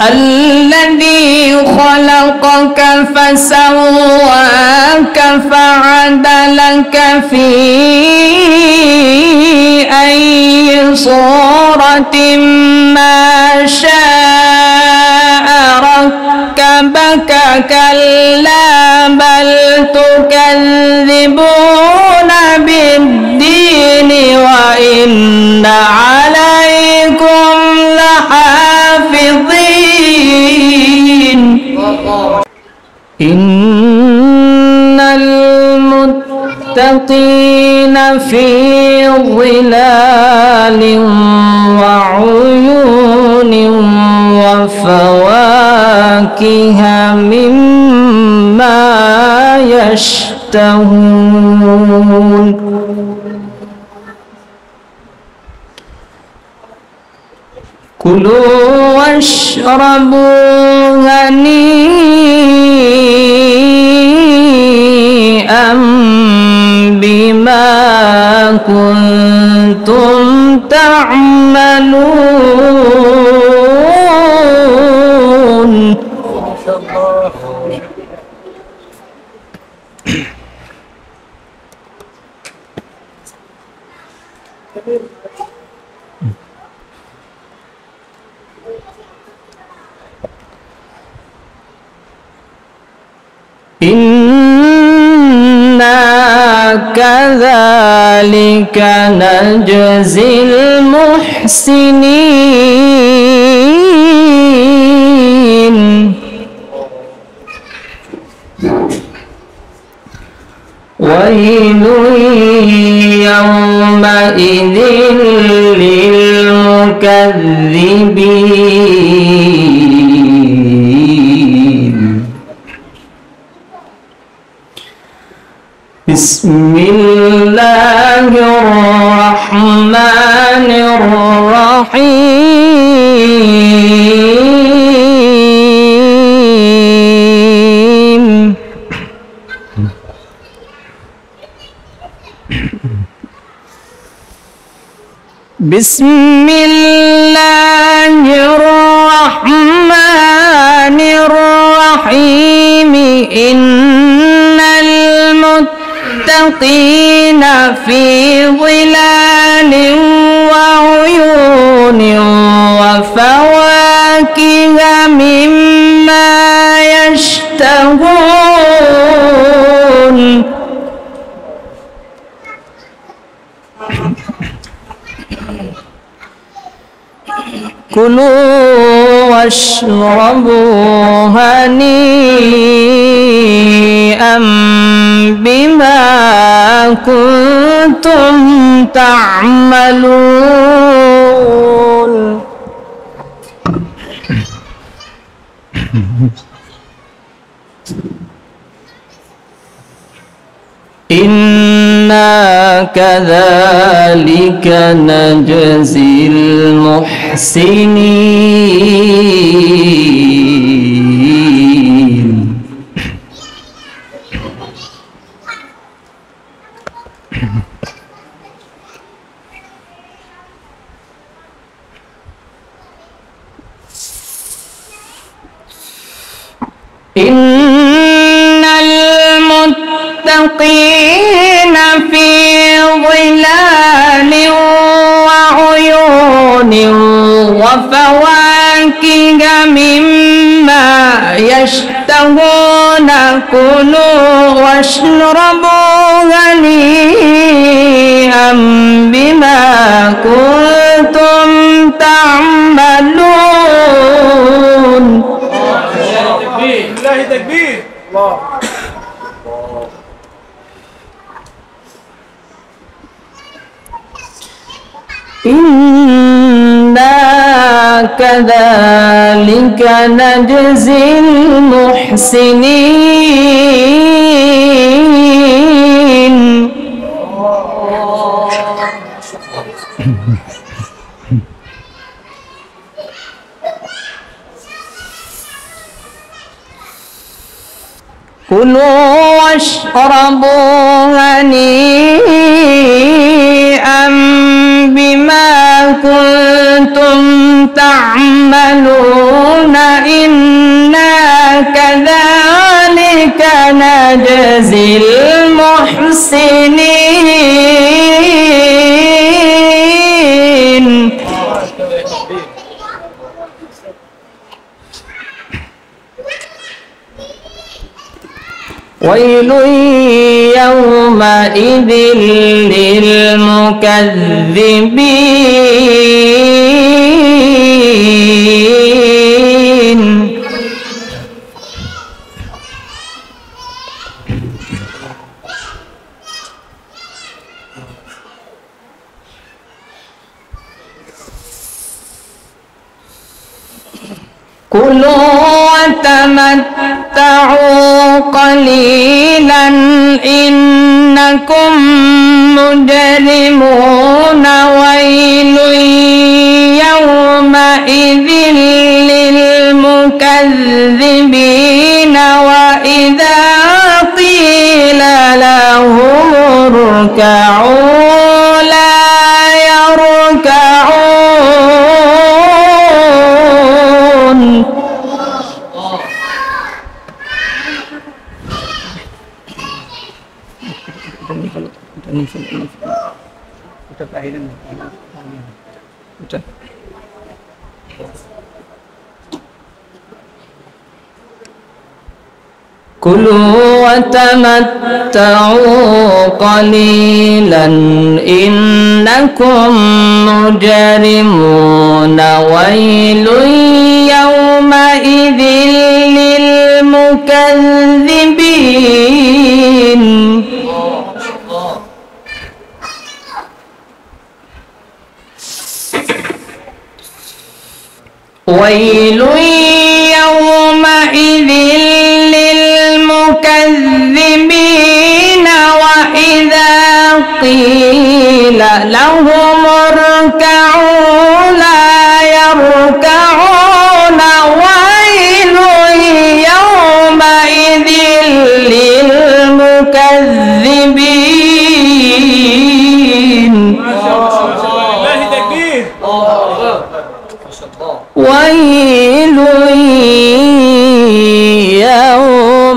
الذي خلقك فسواك فعدلك في أي صورة ما شاء ركبك كلا بل تكذبون بالدين وإن عليكم لحافظين إن المتقين في ظلال وعيون وفواكه مما يشتهون كلوا واشربوا هنيئا بما كنتم تعملون. إنا كذلك نجزي المحسنين ويل يومئذ للمكذبين. بسم الله الرحمن الرحيم. بسم الله الرحمن الرحيم. إن المتقين في ظلال وعيون وفواكه مما يشتهون كلوا واشربوا هنيئا بما كنتم تعملون. إنا كذلك نجزي المحسنين. إن المتقين في ظلال وعيون وفواكه مما يشتهون كلوا واشربوا هنيئا بما كنتم تعملون. لله تكبير. الله. إنا كذلك نجزي المحسنين. كلوا واشربوا هنيئا بما كنتم تعملون نجزي المحسنين ويل يومئذ للمكذبين كلوا وتمتعوا قليلا إنكم مجرمون ويل يومئذ للمكذبين وإذا قيل لهم اركعوا لا يركعون كلوا وتمتعوا قليلا إنكم مجرمون ويل يومئذ للمكذبين ويل يومئذ للمكذبين وإذا قيل لهم اركعوا لا يركعون ويل يومئذ للمكذبين ويل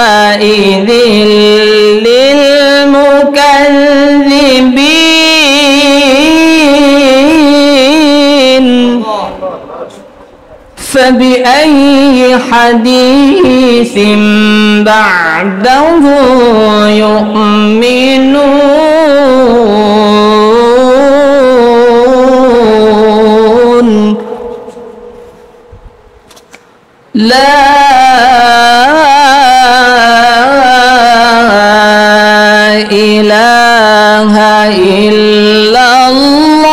يومئذ للمكذبين فبأي حديث بعده يؤمنون لا إله إلا الله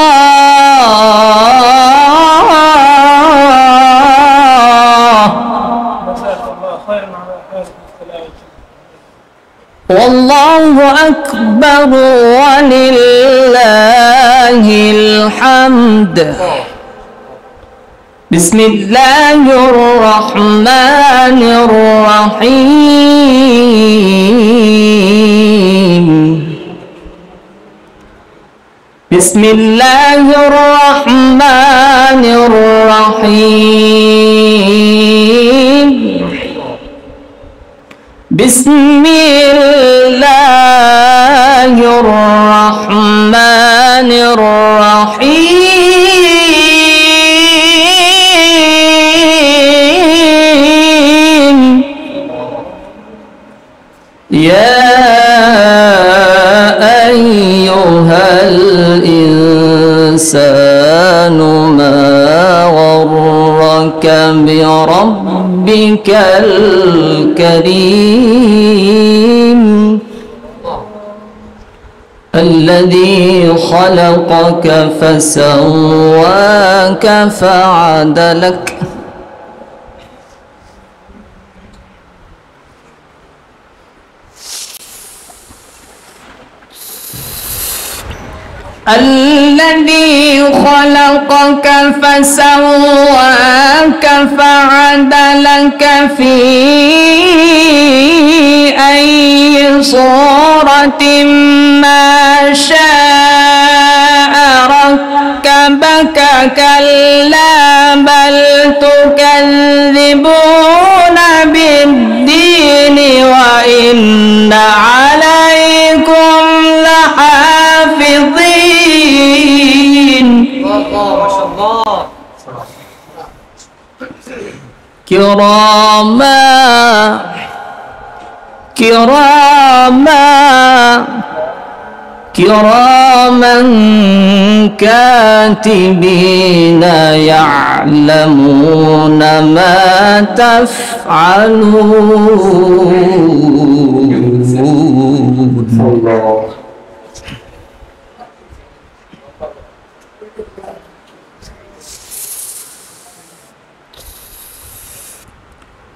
والله أكبر ولله الحمد بسم الله الرحمن الرحيم بسم الله الرحمن الرحيم بسم الله الرحمن الرحيم يا أيها الإنسان ما غرك بربك الكريم الذي خلقك فسواك فعدلك الذي خلقك فسواك فعدلك في أي صورة ما شاء ركبك كلا بل تكذبون بالدين وإن كراما كاتبين يعلمون ما تفعلون.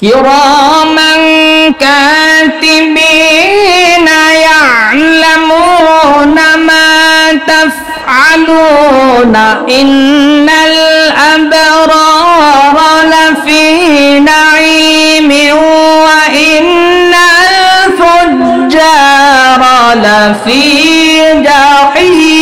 كراما كاتبين يعلمون ما تفعلون إن الأبرار لفي نعيم وإن الفجار لفي جحيم.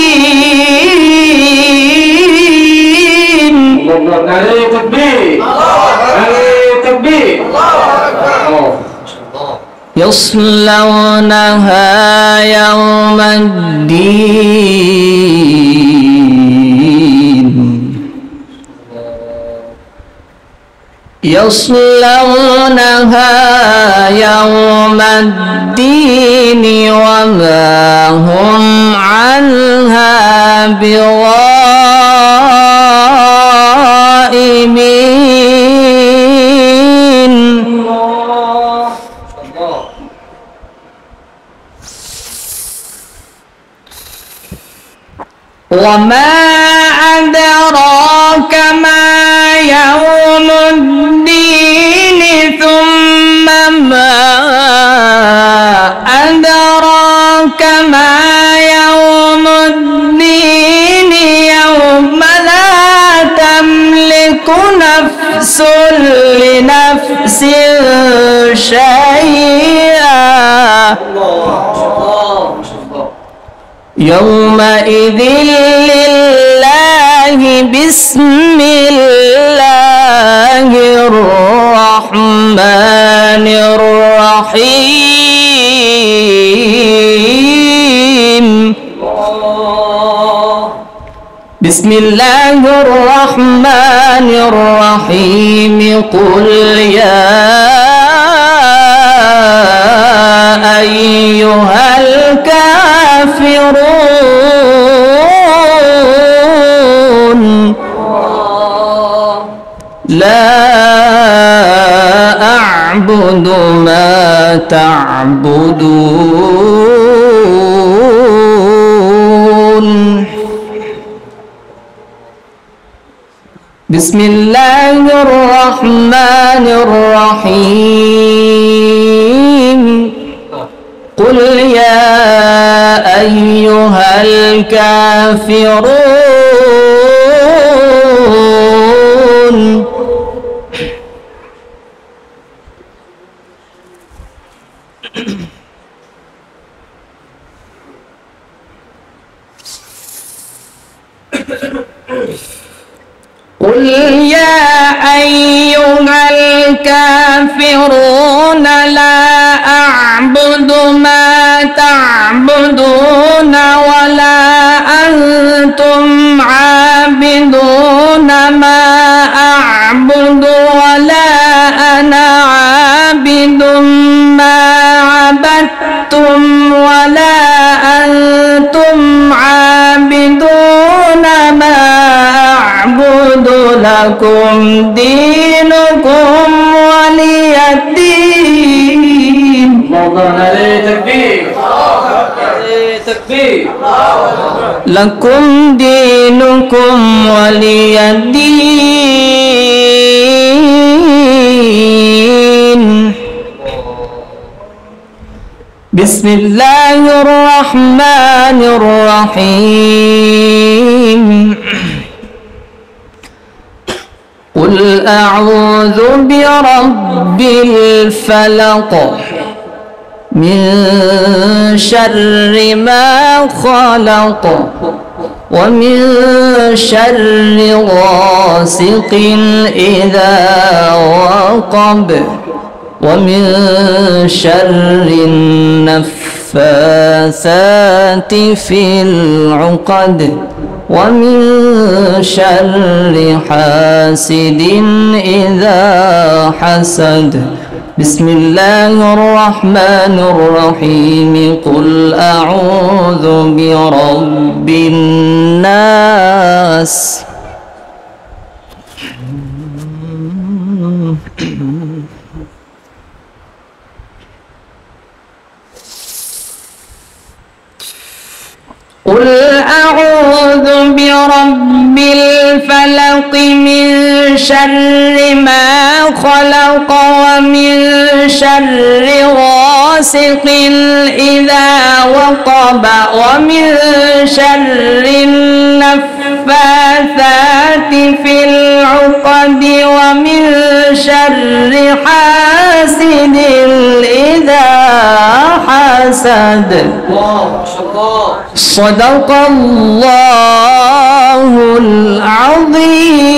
يصلونها يوم الدين وما هم عنها بغائبين. وما أدراك ما يوم الدين ثم ما أدراك ما يوم الدين يوم لا تملك نفس لنفس شيئا يومئذ لله بسم الله الرحمن الرحيم. بسم الله الرحمن الرحيم. قل يا أيها الكافرون لا أعبد ما تعبدون. بسم الله الرحمن الرحيم. قل يا أيها الكافرون قل يا أيها الكافرون لا أعبد ما تعبدون ولا أنتم عابدون ما أعبد ولا أنا عابد ما عبدتم ولا أنتم عابدون ما أعبد لكم دينكم ولي الدين. لكم دينكم ولي الدين. بسم الله الرحمن الرحيم. قل أعوذ برب الفلق من شر ما خلق ومن شر غاسق إذا وقب ومن شر النفاثات في العقد ومن شر حاسد إذا حسد. بسم الله الرحمن الرحيم. قل أعوذ برب الناس قل أعوذ برب الفلق من شر ما خلق ومن شر غاسق إذا وقب ومن شر النفاثات في العقد ومن شر حاسد إذا حسد. صدق الله العظيم.